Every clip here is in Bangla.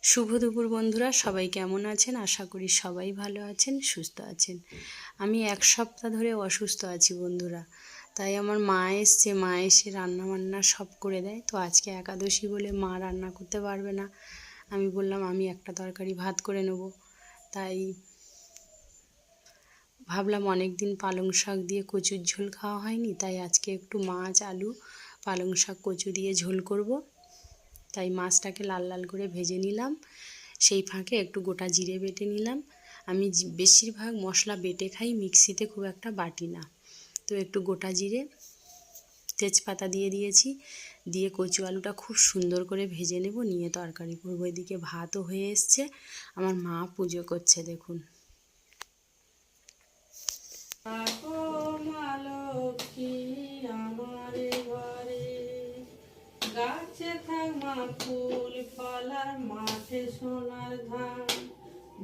শুভ দুপুর বন্ধুরা, সবাই কেমন আছেন? আশা করি সবাই ভালো আছেন, সুস্থ আছেন। আমি এক সপ্তাহ ধরে অসুস্থ আছি বন্ধুরা, তাই আমার মা এসছে, মা এসে রান্না বান্না সব করে দেয়। তো আজকে একাদশী বলে মা রান্না করতে পারবে না। আমি বললাম আমি একটা তরকারি ভাত করে নেব। তাই ভাবলাম অনেক দিন পালং শাক দিয়ে কচুর ঝোল খাওয়া হয়নি, তাই আজকে একটু মাছ, আলু, পালং শাক, কচু দিয়ে ঝোল করব। তাই মাছটাকে লাল লাল করে ভেজে নিলাম। সেই ফাঁকে একটু গোটা জিরে বেটে নিলাম। আমি বেশিরভাগ মশলা বেটে খাই, মিক্সিতে খুব একটা বাটি না। তো একটু গোটা জিরে, তেজপাতা দিয়ে দিয়েছি। দিয়ে কচু আলুটা খুব সুন্দর করে ভেজে নেব, নিয়ে তরকারি করবো। এদিকে ভাতও হয়ে এসছে, আমার মা পুজো করছে দেখুন। গাছে থাক মা ফুল ফলার, মাঠে সোনার ধান,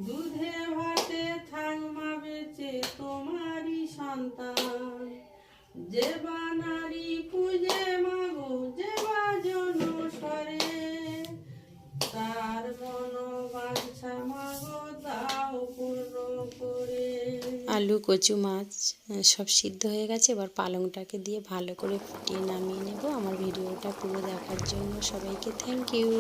দুধে ভাতে থাক মা বেঁচে তোমারই সন্তান। যে বা নারী পূজে মাগো, যে বা জনস্বরে, তার মনোবাঞ্ছা মাগো দাও পূর্ণ করে। আলু, কচু, মাছ সব সিদ্ধ হয়ে গেছে। এবার পালংটাকে দিয়ে ভালো করে ফুটিয়ে নামিয়ে নেব। আমার ভিডিওটা পুরো দেখার জন্য সবাইকে থ্যাংক ইউ।